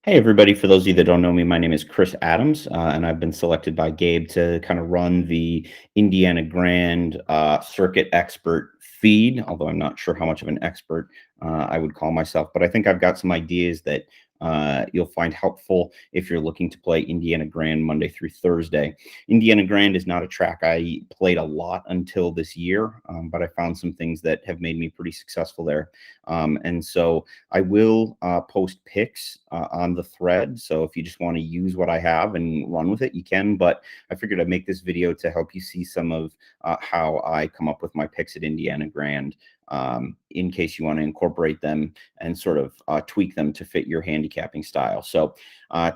Hey, everybody. For those of you that don't know me, my name is Chris Adams, and I've been selected by Gabe to kind of run the Indiana Grand circuit expert feed, although I'm not sure how much of an expert I would call myself. But I think I've got some ideas that you'll find helpful if you're looking to play Indiana Grand Monday through Thursday. Indiana Grand is not a track I played a lot until this year, but I found some things that have made me pretty successful there. And so I will post pics on the thread. So if you just want to use what I have and run with it, you can. But I figured I'd make this video to help you see some of how I come up with my picks at Indiana Grand, in case you want to incorporate them and sort of tweak them to fit your handicapping style. So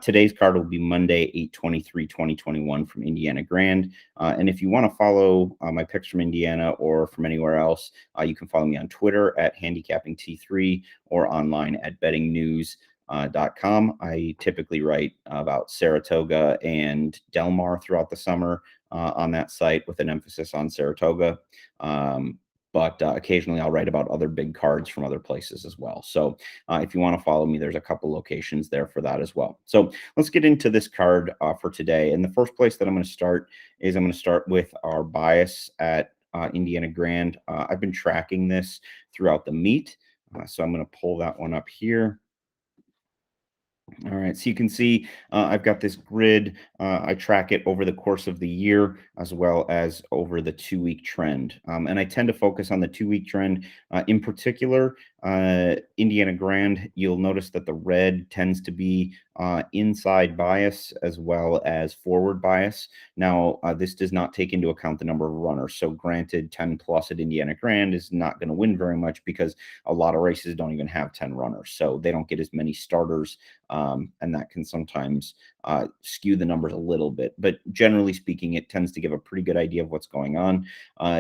today's card will be Monday, 8/23/2021 from Indiana Grand. And if you want to follow my picks from Indiana or from anywhere else, you can follow me on Twitter at handicappingT3 or online at bettingnews.com. I typically write about Saratoga and Del Mar throughout the summer on that site with an emphasis on Saratoga. But occasionally I'll write about other big cards from other places as well. So if you want to follow me, there's a couple locations there for that as well. So let's get into this card for today. And the first place that I'm going to start is I'm going to start with our bias at Indiana Grand. I've been tracking this throughout the meet. So I'm going to pull that one up here. All right, so you can see I've got this grid. I track it over the course of the year as well as over the 2-week trend. And I tend to focus on the 2-week trend. In particular, Indiana Grand, you'll notice that the red tends to be inside bias as well as forward bias. Now, this does not take into account the number of runners. So granted, 10 plus at Indiana Grand is not going to win very much because a lot of races don't even have 10 runners. So they don't get as many starters. And that can sometimes skew the numbers a little bit. But generally speaking, it tends to give a pretty good idea of what's going on.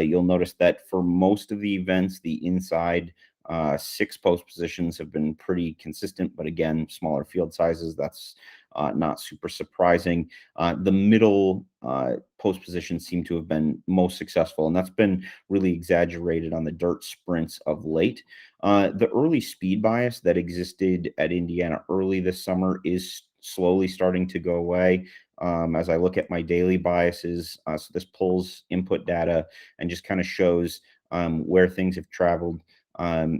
You'll notice that for most of the events, the inside 6 post positions have been pretty consistent, but again, smaller field sizes. That's not super surprising. The middle post positions seem to have been most successful, and that's been really exaggerated on the dirt sprints of late. The early speed bias that existed at Indiana early this summer is slowly starting to go away. As I look at my daily biases, so this pulls input data and just kind of shows where things have traveled.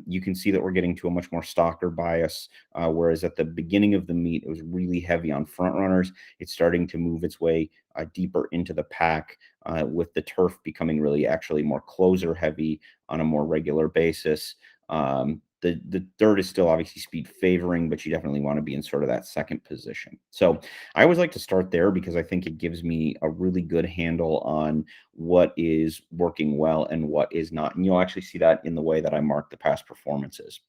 You can see that we're getting to a much more stalker bias, whereas at the beginning of the meet, it was really heavy on front runners. It's starting to move its way deeper into the pack, with the turf becoming really actually more closer heavy on a more regular basis. The dirt is still obviously speed favoring, but you definitely want to be in sort of that second position. So I always like to start there because I think it gives me a really good handle on what is working well and what is not. And you'll actually see that in the way that I mark the past performances.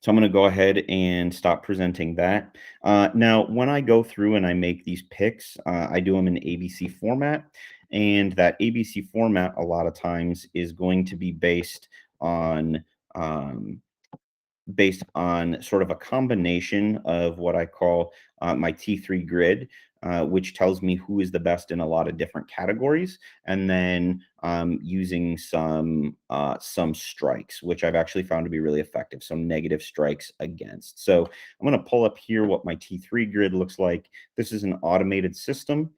So I'm going to go ahead and stop presenting that. Now, when I go through and I make these picks, I do them in ABC format. And that ABC format, a lot of times, is going to be on um, based on sort of a combination of what I call my T3 grid, which tells me who is the best in a lot of different categories, and then using some strikes, which I've actually found to be really effective. So negative strikes against. So I'm going to pull up here what my T3 grid looks like. This is an automated system.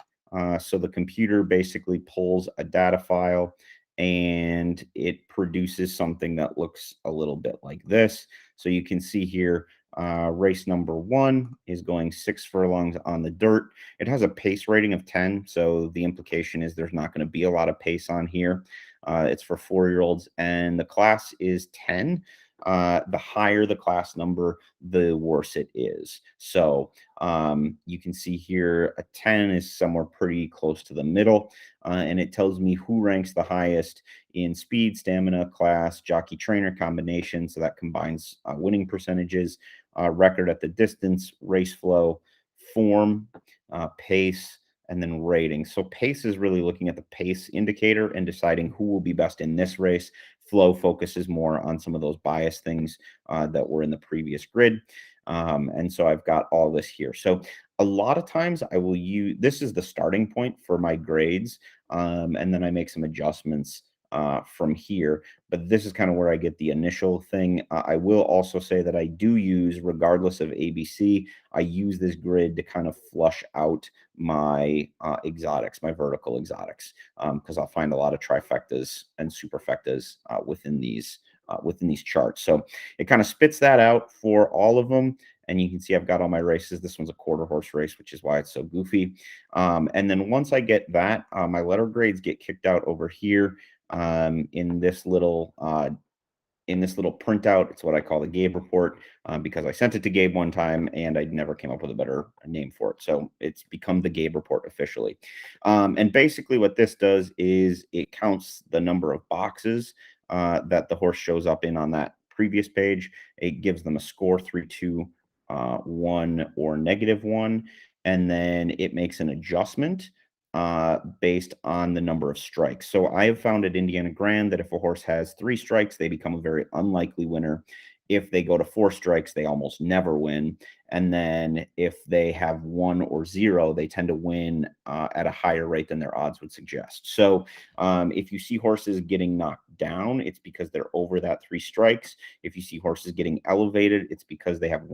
So the computer basically pulls a data file and it produces something that looks a little bit like this. So you can see here, race number 1 is going 6 furlongs on the dirt. It has a pace rating of 10, so the implication is there's not going to be a lot of pace on here. It's for 4-year-olds, and the class is 10. The higher the class number, the worse it is. So you can see here a 10 is somewhere pretty close to the middle, and it tells me who ranks the highest in speed, stamina, class, jockey trainer combination. So that combines winning percentages, record at the distance, race flow, form, pace, and then rating. So pace is really looking at the pace indicator and deciding who will be best in this race. Flow focuses more on some of those bias things that were in the previous grid. And so I've got all this here. So a lot of times I will use, this is the starting point for my grades. And then I make some adjustments from here. But this is kind of where I get the initial thing. I will also say that I do use, regardless of ABC, I use this grid to kind of flush out my exotics, my vertical exotics, because I'll find a lot of trifectas and superfectas within these charts. So it kind of spits that out for all of them. And you can see I've got all my races. This one's a quarter horse race, which is why it's so goofy. And then once I get that, my letter grades get kicked out over here in this little printout. It's what I call the Gabe report, because I sent it to Gabe one time and I never came up with a better name for it. So it's become the Gabe report officially. And basically what this does is it counts the number of boxes that the horse shows up in on that previous page. It gives them a score, 3, 2, 1, or -1. And then it makes an adjustment based on the number of strikes. So I have found at Indiana Grand that if a horse has 3 strikes, they become a very unlikely winner. If they go to 4 strikes, they almost never win. And then if they have 1 or 0, they tend to win at a higher rate than their odds would suggest. So if you see horses getting knocked down, it's because they're over that 3 strikes. If you see horses getting elevated, it's because they have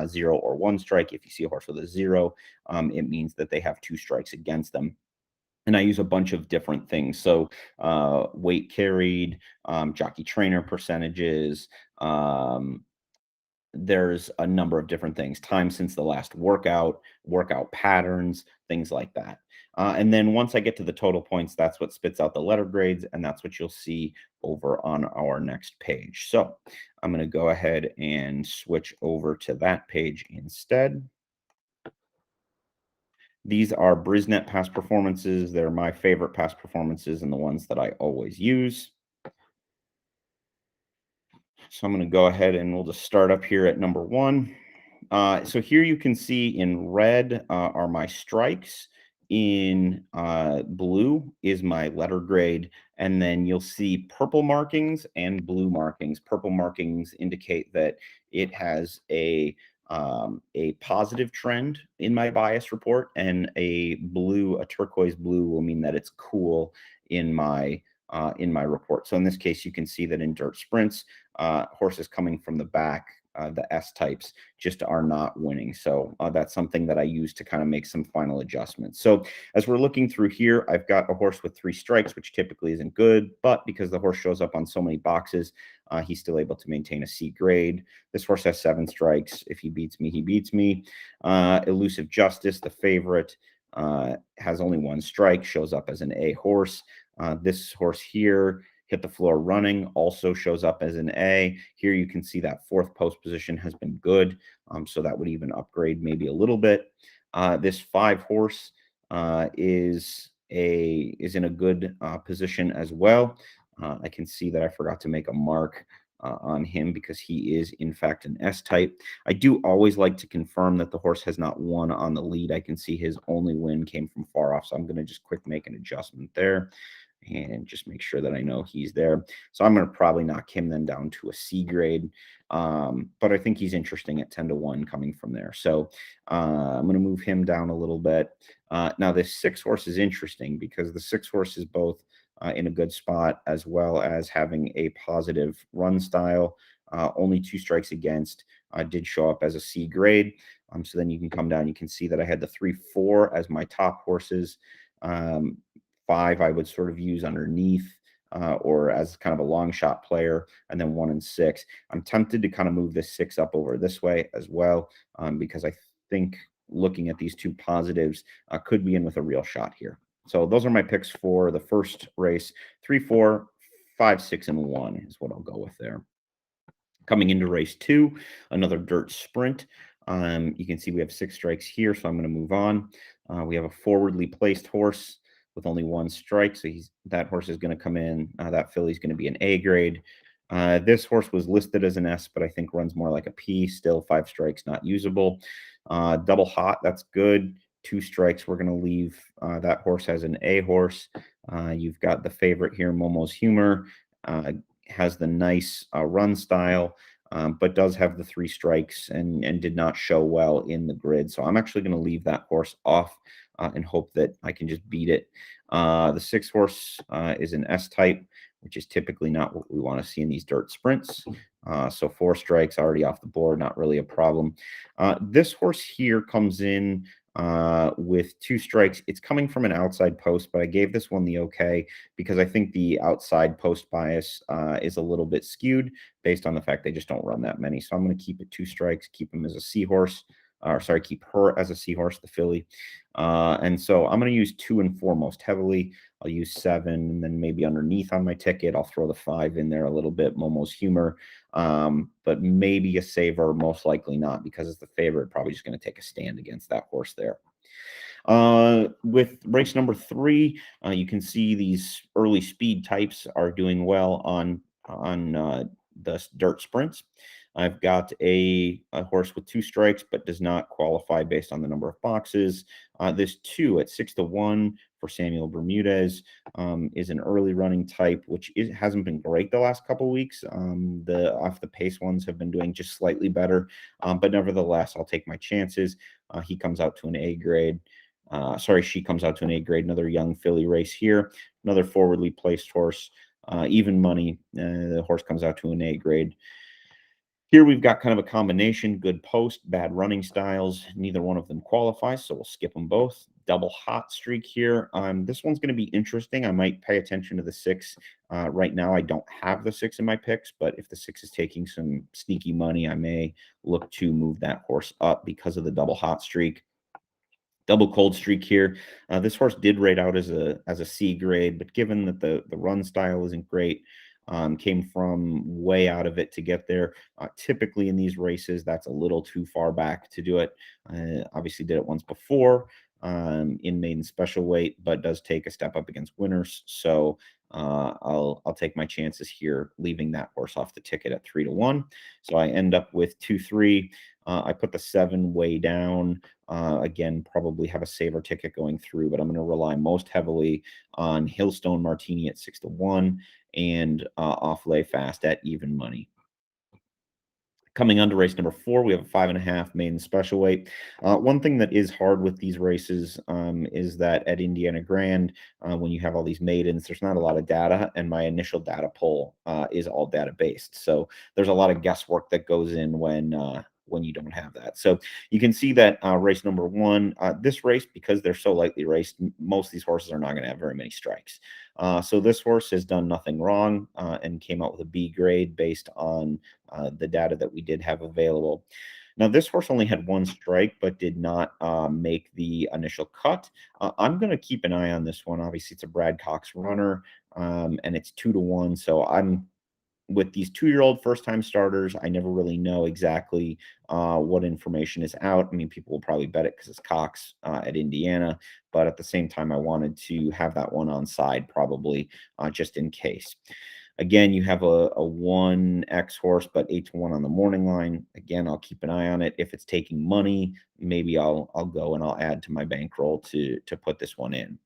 0 or 1 strike. If you see a horse with a 0, it means that they have 2 strikes against them. And I use a bunch of different things. So weight carried, jockey trainer percentages. There's a number of different things. Time since the last workout, workout patterns, things like that. And then once I get to the total points, that's what spits out the letter grades, and that's what you'll see over on our next page. So I'm going to go ahead and switch over to that page instead. These are Brisnet past performances. They're my favorite past performances and the ones that I always use. So I'm going to go ahead and we'll just start up here at number 1. So here you can see in red are my strikes. In blue is my letter grade. And then you'll see purple markings and blue markings. Purple markings indicate that it has a positive trend in my bias report, and a turquoise blue will mean that it's cool in my report. So in this case, you can see that in dirt sprints, horses coming from the back, the S types, just are not winning. So that's something that I use to kind of make some final adjustments. So as we're looking through here, I've got a horse with 3 strikes, which typically isn't good, but because the horse shows up on so many boxes, he's still able to maintain a C grade. This horse has 7 strikes. If he beats me, he beats me. Elusive Justice, the favorite, has only 1 strike, shows up as an A horse. This horse here, Hit the Floor Running, also shows up as an A. Here you can see that 4th post position has been good, so that would even upgrade maybe a little bit. This 5 horse is in a good position as well. I can see that I forgot to make a mark on him because he is in fact an S type. I do always like to confirm that the horse has not won on the lead. I can see his only win came from far off, so I'm going to just quick make an adjustment there and just make sure that I know he's there. So I'm going to probably knock him then down to a C grade. But I think he's interesting at 10-1 coming from there. So I'm going to move him down a little bit. Now this 6 horse is interesting because the 6 horse is both in a good spot as well as having a positive run style. Only 2 strikes against, did show up as a C grade. So then you can come down, you can see that I had the 3, 4 as my top horses. 5 I would sort of use underneath or as kind of a long shot player, and then 1 and 6. I'm tempted to kind of move this 6 up over this way as well, because I think looking at these 2 positives could be in with a real shot here. So those are my picks for the first race. 3, 4, 5, 6, and 1 is what I'll go with there. Coming into race 2, another dirt sprint. You can see we have 6 strikes here, so I'm going to move on. We have a forwardly placed horse with only 1 strike, so that horse is going to come in. That filly's going to be an A grade. This horse was listed as an S, but I think runs more like a P. Still 5 strikes, not usable. Double hot, that's good. 2 strikes, we're going to leave that horse as an A horse. You've got the favorite here, Momo's Humor. Has the nice run style, but does have the 3 strikes and did not show well in the grid. So I'm actually going to leave that horse off and hope that I can just beat it. The 6 horse is an S type which is typically not what we want to see in these dirt sprints. So 4 strikes already off the board, not really a problem. This horse here comes in with 2 strikes. It's coming from an outside post, but I gave this one the okay because I think the outside post bias is a little bit skewed based on the fact they just don't run that many. So I'm going to keep it 2 strikes, keep him as a seahorse, or sorry, keep her as a seahorse, the filly. And so I'm going to use 2 and 4 most heavily. I'll use 7, and then maybe underneath on my ticket, I'll throw the 5 in there a little bit, Momo's Humor, but maybe a saver, most likely not, because it's the favorite, probably just going to take a stand against that horse there. With race number 3, you can see these early speed types are doing well on the dirt sprints. I've got a horse with 2 strikes, but does not qualify based on the number of boxes. This 2 at 6-1 for Samuel Bermudez is an early running type, which hasn't been great the last couple of weeks. The off the pace ones have been doing just slightly better, but nevertheless, I'll take my chances. He comes out to an A grade. She comes out to an A grade. Another young filly race here. Another forwardly placed horse. Even money. The horse comes out to an A grade. Here we've got kind of a combination, good post, bad running styles. Neither one of them qualifies, so we'll skip them both. Double hot streak here. This one's going to be interesting. I might pay attention to the 6. Right now, I don't have the 6 in my picks, but if the 6 is taking some sneaky money, I may look to move that horse up because of the double hot streak. Double cold streak here. This horse did rate out as a C grade, but given that the run style isn't great, came from way out of it to get there. Typically in these races, that's a little too far back to do it. Obviously did it once before in maiden special weight, but does take a step up against winners. So I'll take my chances here, leaving that horse off the ticket at 3-1. So I end up with 2-3. I put the 7 way down. Again, probably have a saver ticket going through, but I'm going to rely most heavily on Hillstone Martini at 6-1 and off lay fast at even money. Coming on to race number 4, we have a 5.5 maiden special weight. One thing that is hard with these races is that at Indiana Grand, when you have all these maidens, there's not a lot of data, and my initial data pull is all data based. So there's a lot of guesswork that goes in when you don't have that. So you can see that race number 1, this race, because they're so lightly raced, most of these horses are not going to have very many strikes. So this horse has done nothing wrong and came out with a B grade based on the data that we did have available. Now, this horse only had 1 strike, but did not make the initial cut. I'm going to keep an eye on this one. Obviously, it's a Brad Cox runner, and it's 2-1. So I'm with these 2-year-old first-time starters. I never really know exactly what information is out. I mean, people will probably bet it because it's Cox at Indiana, but at the same time, I wanted to have that one on side probably just in case. Again, you have a 1X horse, but 8-1 on the morning line. Again, I'll keep an eye on it. If it's taking money, maybe I'll go and I'll add to my bankroll to put this one in.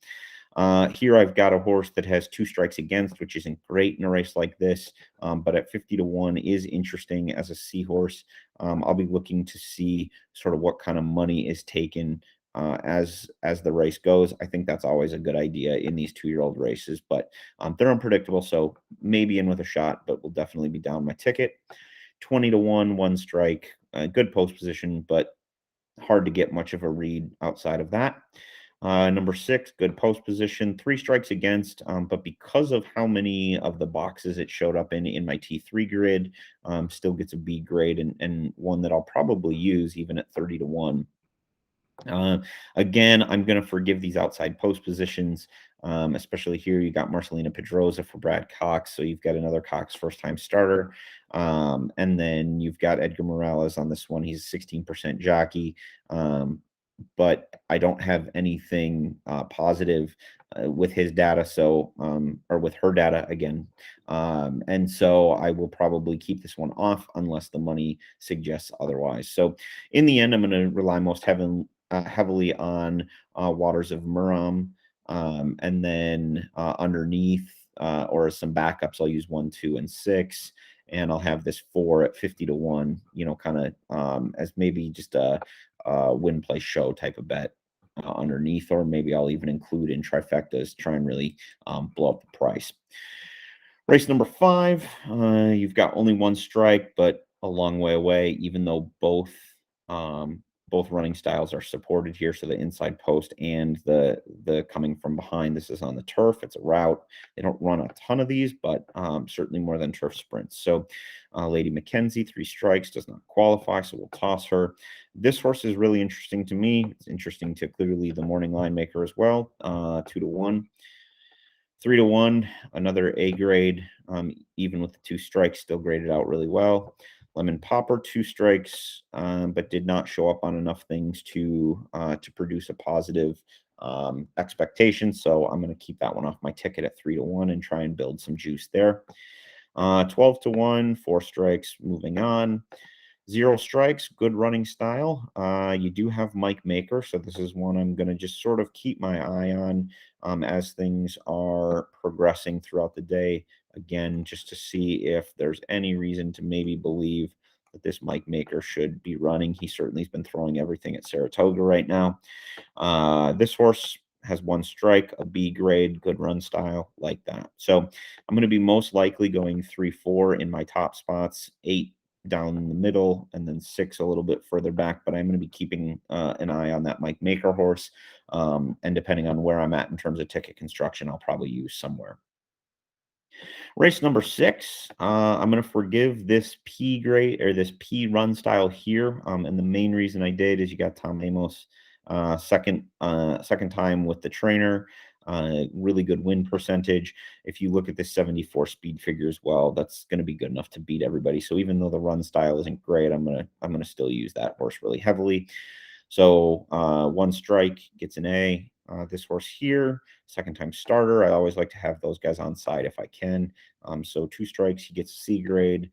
Here I've got a horse that has 2 strikes against, which isn't great in a race like this, but at 50-1 is interesting as a seahorse. I'll be looking to see sort of what kind of money is taken as the race goes. I think that's always a good idea in these 2-year-old races, but they're unpredictable, so maybe in with a shot, but will definitely be down my ticket. 20-1, 1 strike, good post position, but hard to get much of a read outside of that. Number 6, good post position, 3 strikes against, but because of how many of the boxes it showed up in my T3 grid, still gets a B grade and one that I'll probably use even at 30-1. Again, I'm going to forgive these outside post positions, especially here. You got Marcelina Pedrosa for Brad Cox, so you've got another Cox first-time starter. And then you've got Edgar Morales on this one. He's a 16% jockey, but I don't have anything positive with his data, so or with her data again. And so I will probably keep this one off unless the money suggests otherwise. So in the end, I'm going to rely most heavily on Waters of Muram, and then underneath or as some backups, I'll use 1, 2, and 6, and I'll have this 4 at 50-1. Kind of as maybe just a win, play, show type of bet underneath, or maybe I'll even include in trifectas, try and really blow up the price. Race number 5, you've got only 1 strike, but a long way away, even though both running styles are supported here, so the inside post and the coming from behind. This is on the turf, it's a route. They don't run a ton of these, but certainly more than turf sprints. So Lady Mackenzie, 3 strikes, does not qualify, so we'll toss her. This horse is really interesting to me. It's interesting to clearly the morning line maker as well, 2-1. 3-1, another A grade, even with the 2 strikes, still graded out really well. Lemon Popper, 2 strikes, but did not show up on enough things to produce a positive expectation. So I'm going to keep that one off my ticket at 3-1 and try and build some juice there. 12-1, 4 strikes, moving on. 0 strikes, good running style. You do have Mike Maker, so this is one I'm going to just sort of keep my eye on as things are progressing throughout the day. Again, just to see if there's any reason to maybe believe that this Mike Maker should be running. He certainly has been throwing everything at Saratoga right now. This horse has 1 strike, a B grade, good run style, like that. So I'm going to be most likely going 3-4 in my top spots, 8 down in the middle, and then 6 a little bit further back. But I'm going to be keeping an eye on that Mike Maker horse. And depending on where I'm at in terms of ticket construction, I'll probably use somewhere. Race number 6, I'm going to forgive this P grade or this P run style here. And the main reason I did is you got Tom Amos, second time with the trainer, really good win percentage. If you look at the 74 speed figure as well, that's going to be good enough to beat everybody. So even though the run style isn't great, I'm gonna still use that horse really heavily. So 1 strike gets an A. This horse here, second time starter. I always like to have those guys on side if I can. So 2 strikes, he gets a C grade.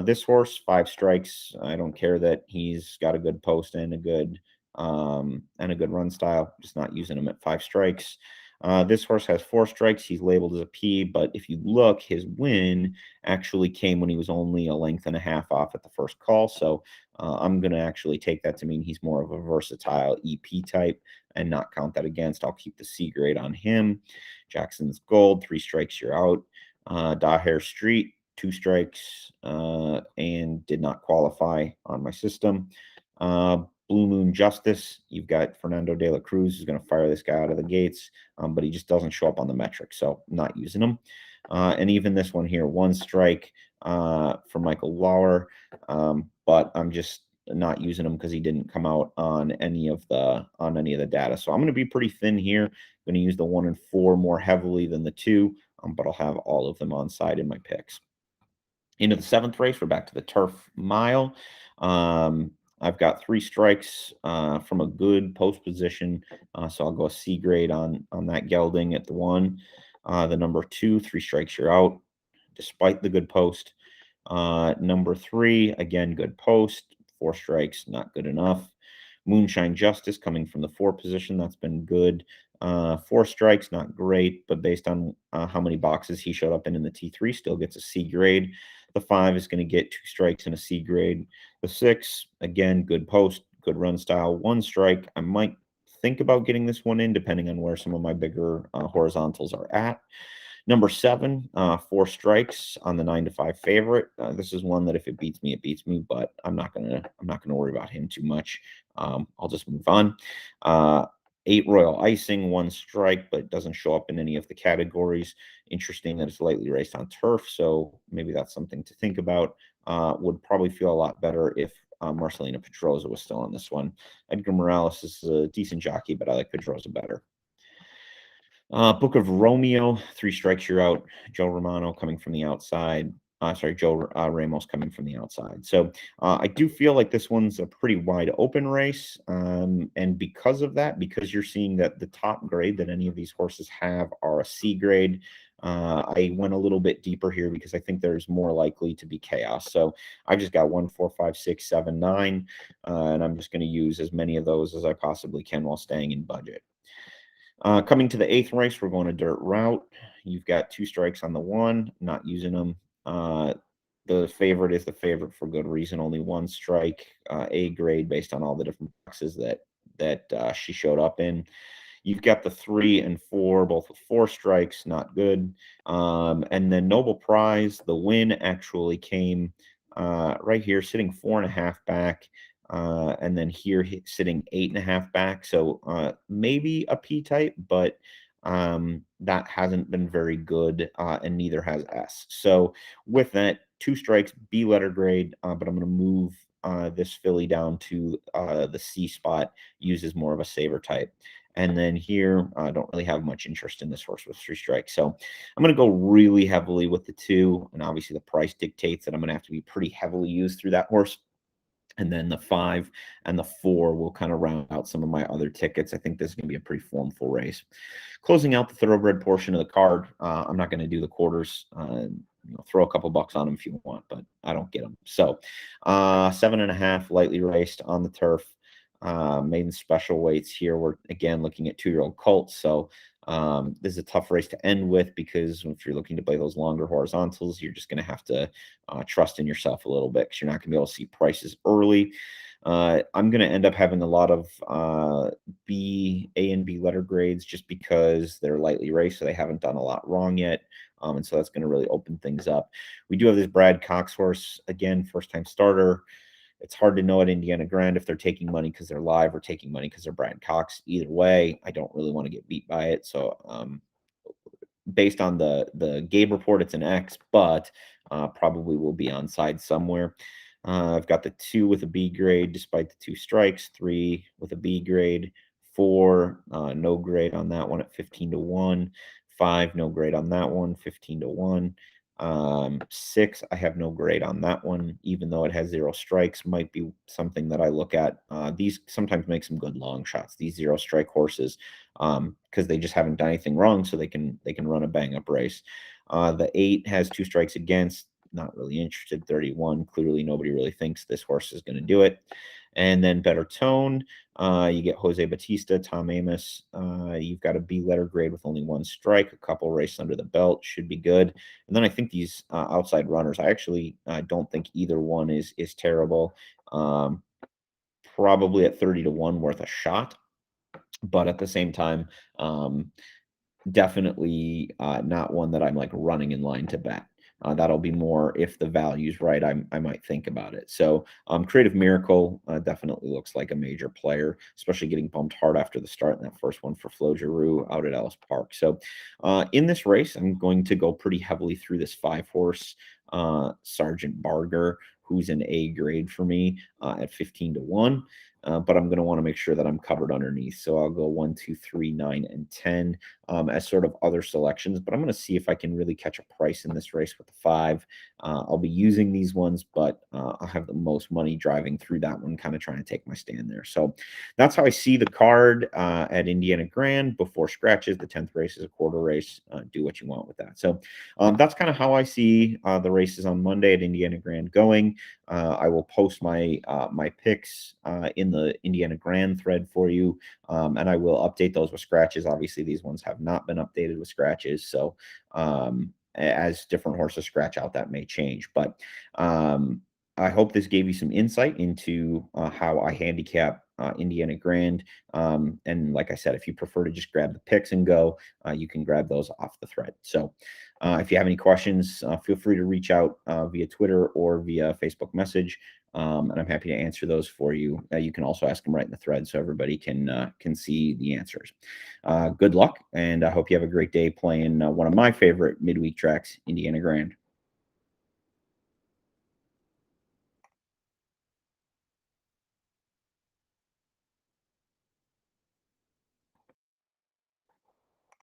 This horse, 5 strikes. I don't care that he's got a good post and a good run style. Just not using him at 5 strikes. This horse has 4 strikes. He's labeled as a P, but if you look, his win actually came when he was only a length and a half off at the first call. So I'm going to actually take that to mean he's more of a versatile EP type and not count that against. I'll keep the C grade on him. Jackson's Gold, 3 strikes, you're out. Daher Street, 2 strikes, and did not qualify on my system. Blue Moon Justice, you've got Fernando de la Cruz, who's going to fire this guy out of the gates, but he just doesn't show up on the metrics, so not using him. And even this one here, 1 strike for Michael Lauer, but I'm just not using him because he didn't come out on any of the data. So I'm going to be pretty thin here. I'm going to use the 1 and 4 more heavily than the 2, but I'll have all of them on side in my picks. Into the 7th race, we're back to the turf mile. I've got 3 strikes from a good post position, so I'll go a C grade on that gelding at the 1. The number 2, 3 strikes, you're out, despite the good post. Number 3, again, good post, 4 strikes, not good enough. Moonshine Justice coming from the 4 position, that's been good. 4 strikes, not great, but based on how many boxes he showed up in the T3, still gets a C grade. The 5 is going to get 2 strikes and a C grade. The 6, again, good post, good run style, 1 strike. I might think about getting this one in, depending on where some of my bigger horizontals are at. Number 7, 4 strikes on the 9-5 favorite. This is one that if it beats me, it beats me, but I'm not gonna worry about him too much. I'll just move on. 8 Royal Icing, 1 strike, but doesn't show up in any of the categories. Interesting that it's lightly raced on turf, so maybe that's something to think about. Would probably feel a lot better if Marcelina Pedrosa was still on this one. Edgar Morales is a decent jockey, but I like Pedrosa better. Book of Romeo, 3 strikes, you're out. Joe Romano coming from the outside. Joe Ramos coming from the outside. So I do feel like this one's a pretty wide open race. And because of that, because you're seeing that the top grade that any of these horses have are a C grade, I went a little bit deeper here because I think there's more likely to be chaos. So I just got 1, 4, 5, 6, 7, 9, and I'm just going to use as many of those as I possibly can while staying in budget. Coming to the 8th race, we're going a dirt route. You've got 2 strikes on the 1, not using them. The favorite is the favorite for good reason. Only 1 strike, A grade based on all the different boxes that she showed up in. You've got the 3 and 4, both with 4 strikes, not good. And then Noble Prize, the win actually came right here, sitting 4.5 back. And then here sitting 8.5 back. So maybe a P type, but that hasn't been very good, and neither has S. So with that, 2 strikes, B letter grade, but I'm going to move this filly down to the C spot, uses more of a saver type. And then here, I don't really have much interest in this horse with 3 strikes. So I'm going to go really heavily with the 2. And obviously the price dictates that I'm going to have to be pretty heavily used through that horse. And then the 5 and the 4 will kind of round out some of my other tickets. I think this is going to be a pretty formful race. Closing out the thoroughbred portion of the card, I'm not going to do the quarters. Throw a couple bucks on them if you want, but I don't get them. So 7.5 lightly raced on the turf. Maiden special weights here. We're again looking at 2-year-old colts. So this is a tough race to end with, because if you're looking to play those longer horizontals, you're just going to have to trust in yourself a little bit, because you're not going to be able to see prices early. I'm going to end up having a lot of A and B letter grades, just because they're lightly raced, so they haven't done a lot wrong yet. And so that's going to really open things up. We do have this Brad Cox horse, again, first-time starter. It's hard to know at Indiana Grand if they're taking money because they're live or taking money because they're Brad Cox. Either way, I don't really want to get beat by it. So based on the Gabe report, it's an X, but probably will be on side somewhere. I've got the 2 with a B grade, despite the 2 strikes, 3 with a B grade, 4 no grade on that one at 15-1, 5 no grade on that one, 15-1. 6, I have no grade on that one, even though it has 0 strikes. Might be something that I look at. These sometimes make some good long shots, these 0 strike horses, because they just haven't done anything wrong, so they can run a bang up race. The 8 has 2 strikes against. Not really interested. 31. Clearly, nobody really thinks this horse is going to do it. And then better tone. You get Jose Batista, Tom Amos. You've got a B letter grade with only 1 strike, a couple races under the belt, should be good. And then I think these outside runners, I actually don't think either one is terrible. Probably at 30-1 worth a shot, but at the same time, definitely not one that I'm like running in line to bet. That'll be more if the value's right. I might think about it. So Creative Miracle definitely looks like a major player, especially getting bumped hard after the start in that first one for Flo Giroux out at Ellis Park. So in this race, I'm going to go pretty heavily through this 5-horse Sergeant Barger, who's an A grade for me at 15-1. But I'm going to want to make sure that I'm covered underneath. So I'll go 1, 2, 3, 9, and 10 as sort of other selections. But I'm going to see if I can really catch a price in this race with the 5. I'll be using these ones, but I'll have the most money driving through that one, kind of trying to take my stand there. So that's how I see the card at Indiana Grand before scratches. The 10th race is a quarter race. Do what you want with that. So that's kind of how I see the races on Monday at Indiana Grand going. I will post my my picks in the Indiana Grand thread for you, and I will update those with scratches. Obviously, these ones have not been updated with scratches, so as different horses scratch out, that may change. But I hope this gave you some insight into how I handicap Indiana Grand. And like I said, if you prefer to just grab the picks and go, you can grab those off the thread. So if you have any questions, feel free to reach out via Twitter or via Facebook message, and I'm happy to answer those for you. You can also ask them right in the thread so everybody can see the answers. Good luck, and I hope you have a great day playing one of my favorite midweek tracks, Indiana Grand.